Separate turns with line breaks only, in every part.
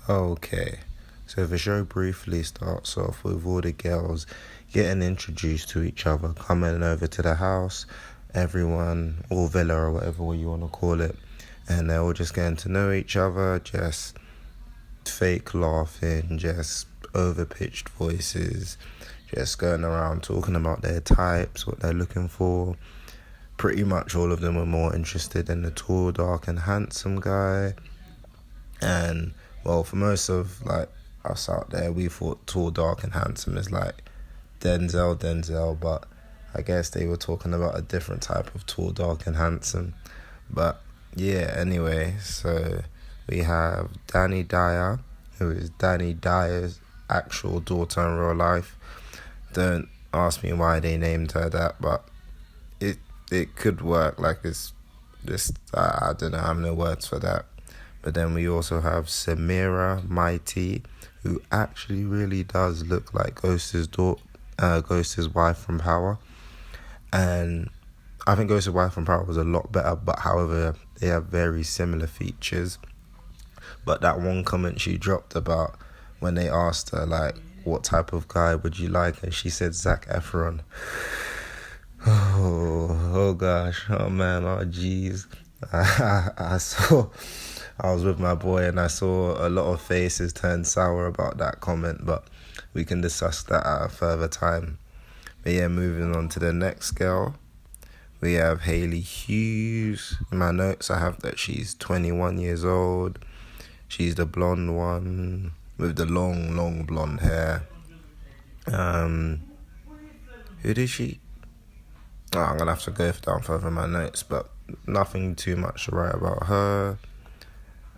Okay, so the show briefly starts off with all the girls getting introduced to each other, coming over to the house, everyone, or villa or whatever you want to call it, and they're all just getting to know each other, just fake laughing, just overpitched voices, just going around talking about their types, what they're looking for. Pretty much all of them were more interested in the tall, dark, and handsome guy. And well, for most of like us out there, we thought tall, dark, and handsome is like Denzel, but I guess they were talking about a different type of tall, dark, and handsome. But yeah, anyway, so we have Danny Dyer, who is Danny Dyer's actual daughter in real life. Don't ask me why they named her that, but it it could work. Like it's just I don't know. I have no words for that. But then we also have Samira Mighty, who actually really does look like Ghost's wife from Power. And I think Ghost's wife from Power was a lot better, but however, they have very similar features. But that one comment she dropped about when they asked her, like, what type of guy would you like? And she said Zac Efron. Oh gosh, oh man, oh jeez. I was with my boy and I saw a lot of faces turn sour about that comment, but we can discuss that at a further time. But yeah, moving on to the next girl, we have Hayley Hughes. In my notes, I have that she's 21 years old. She's the blonde one with the long blonde hair. Who did she? Oh, I'm gonna have to go down further in my notes, but nothing too much to write about her.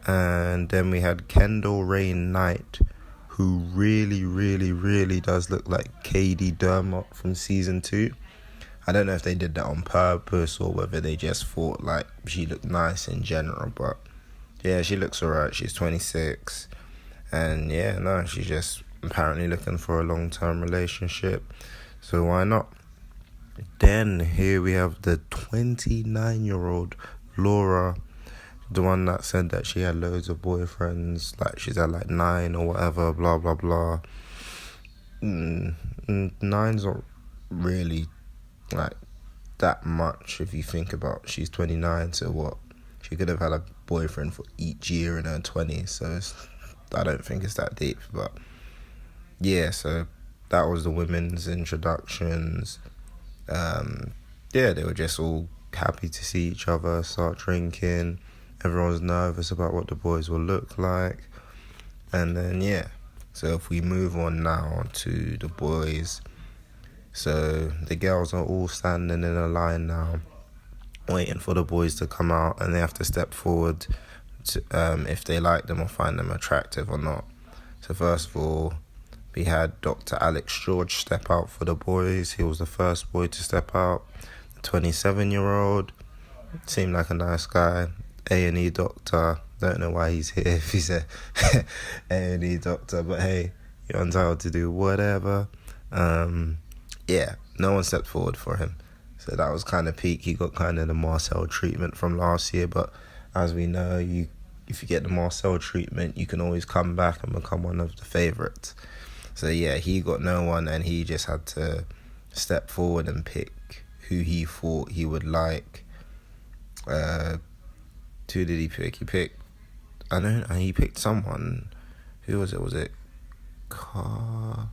And then we had Kendall Rain Knight, who really does look like Katie Dermott from season 2. I don't know if they did that on purpose or whether they just thought like she looked nice in general, but yeah, she looks alright. She's 26, and yeah, no, she's just apparently looking for a long-term relationship, so why not? Then here we have the 29-year-old Laura, the one that said that she had loads of boyfriends, like she's had like 9 or whatever, blah blah blah. Nine's not really like that much if you think about, she's 29, so what, she could have had a boyfriend for each year in her 20s, so I don't think it's that deep. But yeah, so that was the women's introductions. Yeah, they were just all happy to see each other, start drinking. Everyone was nervous about what the boys will look like. And then, yeah. So if we move on now to the boys. So the girls are all standing in a line now, waiting for the boys to come out. And they have to step forward to, if they like them or find them attractive or not. So first of all, we had Dr. Alex George step out for the boys. He was the first boy to step out. The 27-year-old. Seemed like a nice guy. A&E doctor. Don't know why he's here if he's a A&E doctor. But hey, you're entitled to do whatever. Yeah, no one stepped forward for him. So that was kind of peak. He got kind of the Marcel treatment from last year. But as we know, if you get the Marcel treatment, you can always come back and become one of the favourites. So yeah, he got no one, and he just had to step forward and pick who he thought he would like. Who did he pick? He picked someone. Who was it? Was it Car?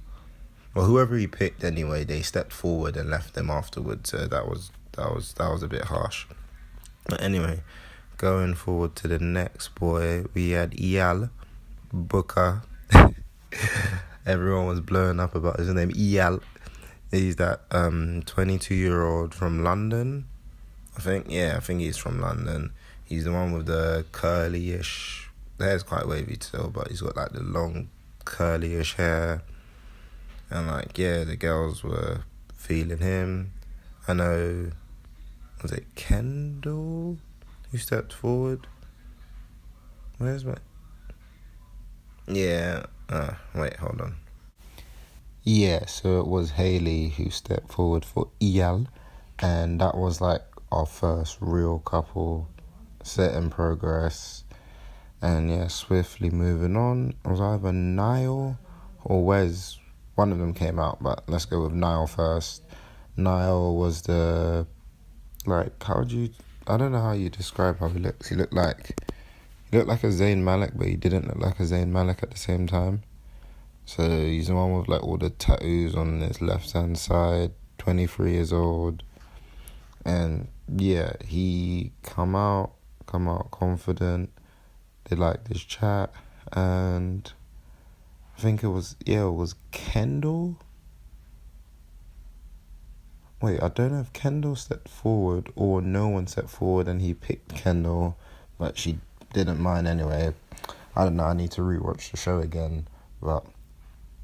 Well, whoever he picked anyway, they stepped forward and left them afterwards. So that was a bit harsh. But anyway, going forward to the next boy, we had Eyal Booker. Everyone was blowing up about his name, Eyal. He's that 22-year-old from London, I think. Yeah, I think he's from London. He's the one with the curly-ish... The hair's quite wavy still, but he's got like the long curly-ish hair. And like, yeah, the girls were feeling him. I know... Was it Kendall who stepped forward? Where's my... Yeah... wait, hold on. Yeah, so it was Hayley who stepped forward for Eyal, and that was like our first real couple set in progress. And yeah, swiftly moving on, it was either Niall or Wes. One of them came out, but let's go with Niall first. Niall was I don't know how you describe how he looks. He looked like a Zayn Malik, but he didn't look like a Zayn Malik at the same time. So he's the one with like all the tattoos on his left hand side, 23 years old. And yeah, he come out confident. They liked his chat, and I think it was Kendall. Wait, I don't know if Kendall stepped forward or no one stepped forward and he picked Kendall, but she didn't mind anyway. I don't know, I need to rewatch the show again, but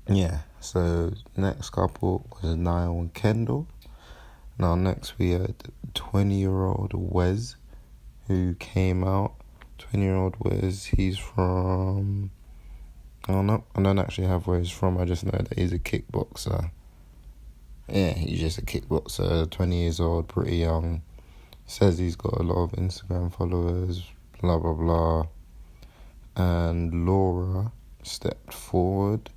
yeah. So next couple was Niall and Kendall. Now next we had 20-year-old Wes, who came out. 20-year-old Wes, he's from... I don't actually have where he's from, I just know that he's a kickboxer. Yeah, he's just a kickboxer, 20 years old, pretty young. Says he's got a lot of Instagram followers, blah, blah, blah. And Laura stepped forward,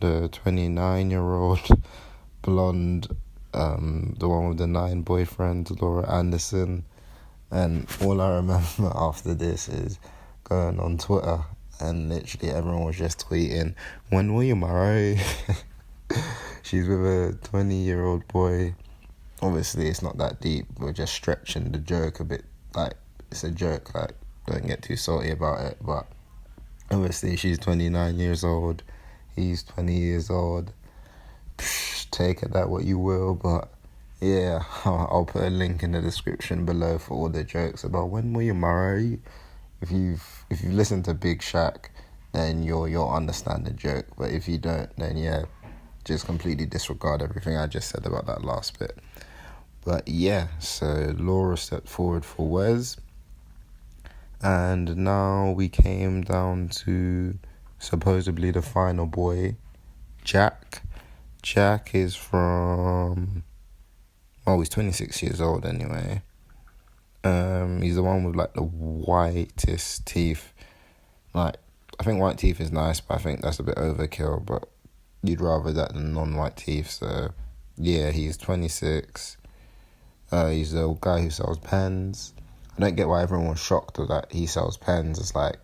the 29-year-old blonde, the one with the 9 boyfriends, Laura Anderson. And all I remember after this is going on Twitter and literally everyone was just tweeting, "When will you marry?" She's with a 20-year-old boy. Obviously, it's not that deep. We're just stretching the joke a bit. Like, it's a joke. Like, don't get too salty about it. But obviously, she's 29 years old. He's 20 years old. Take it that what you will, but yeah, I'll put a link in the description below for all the jokes about when will you marry. If you've listened to Big Shaq, then you'll understand the joke. But if you don't, then yeah, just completely disregard everything I just said about that last bit. But yeah, so Laura stepped forward for Wes, and now we came down to supposedly the final boy, Jack. Jack is from... Oh, he's 26 years old anyway. He's the one with like the whitest teeth. Like, I think white teeth is nice, but I think that's a bit overkill. But you'd rather that than non-white teeth. So yeah, he's 26. He's the guy who sells pens. I don't get why everyone's shocked that he sells pens. It's like,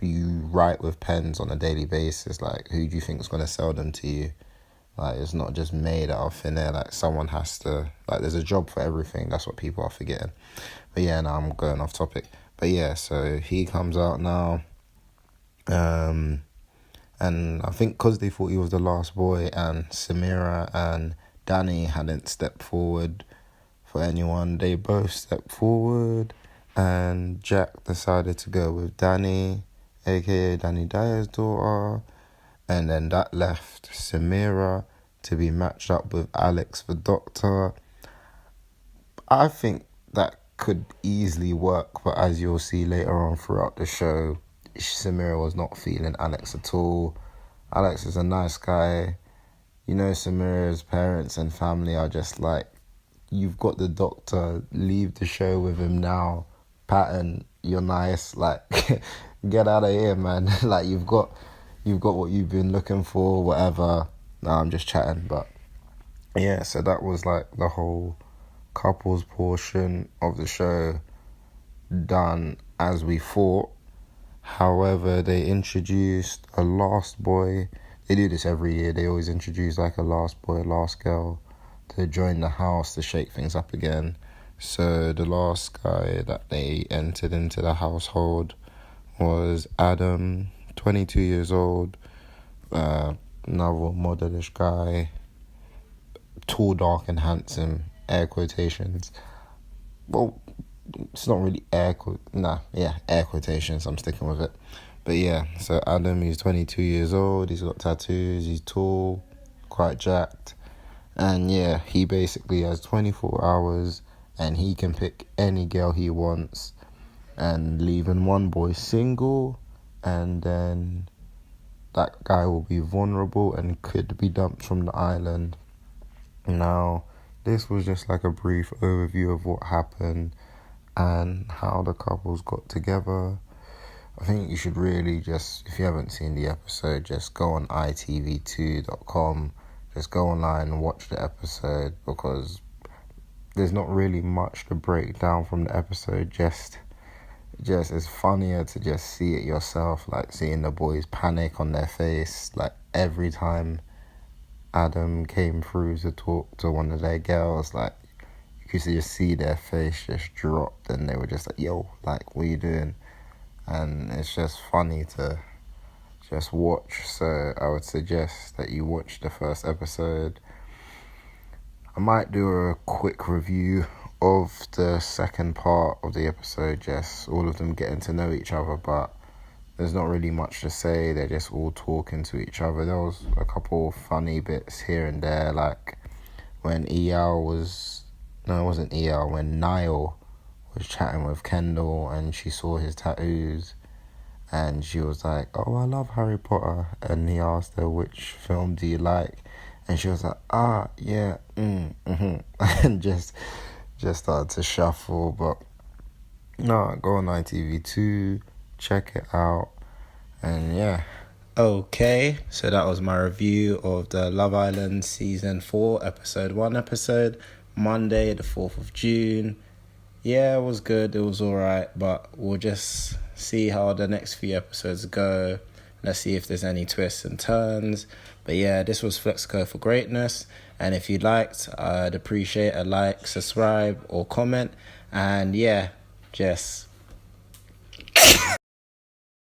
you write with pens on a daily basis. Like, who do you think is going to sell them to you? Like, it's not just made out of thin air. Like, someone has to... Like, there's a job for everything. That's what people are forgetting. But yeah, now I'm going off topic. But yeah, so he comes out now. And I think because they thought he was the last boy and Samira and Danny hadn't stepped forward for anyone, they both stepped forward. And Jack decided to go with Danny, a.k.a. Danny Dyer's daughter. And then that left Samira to be matched up with Alex the Doctor. I think that could easily work, but as you'll see later on throughout the show, Samira was not feeling Alex at all. Alex is a nice guy. You know, Samira's parents and family are just like, you've got the Doctor, leave the show with him now. Patton, you're nice. Like, get out of here, man. Like, you've got what you've been looking for, whatever. Nah, I'm just chatting, but yeah, so that was like the whole couples portion of the show done as we thought. However, they introduced a last boy. They do this every year. They always introduce like a last boy, last girl to join the house to shake things up again. So the last guy that they entered into the household was Adam, 22 years old, another modelish guy, tall, dark and handsome, air quotations. Well, it's not really air quotations, I'm sticking with it. But yeah, so Adam, he's 22 years old, he's got tattoos, he's tall, quite jacked. And yeah, he basically has 24 hours and he can pick any girl he wants and leaving one boy single, and then that guy will be vulnerable and could be dumped from the island. Now, this was just like a brief overview of what happened and how the couples got together. I think you should really just, if you haven't seen the episode, just go on itv2.com, just go online and watch the episode, because there's not really much to break down from the episode. Just it's funnier to just see it yourself, like seeing the boys panic on their face, like every time Adam came through to talk to one of their girls, like you could just see their face just dropped, and they were just like, yo, like, what are you doing? And it's just funny to just watch. So I would suggest that you watch the first episode. I might do a quick review of the second part of the episode, just all of them getting to know each other, but there's not really much to say. They're just all talking to each other. There was a couple funny bits here and there, like when when Niall was chatting with Kendall and she saw his tattoos, and she was like, oh, I love Harry Potter, and he asked her, which film do you like? And she was like, yeah, and just started to shuffle. But no, go on ITV2, check it out, and yeah. Okay, so that was my review of the Love Island Season 4, Episode 1 Monday, the 4th of June. Yeah, it was good, it was alright, but we'll just see how the next few episodes go. Let's see if there's any twists and turns. But yeah, this was Flexco for Greatness. And if you liked, I'd appreciate a like, subscribe, or comment. And yeah, just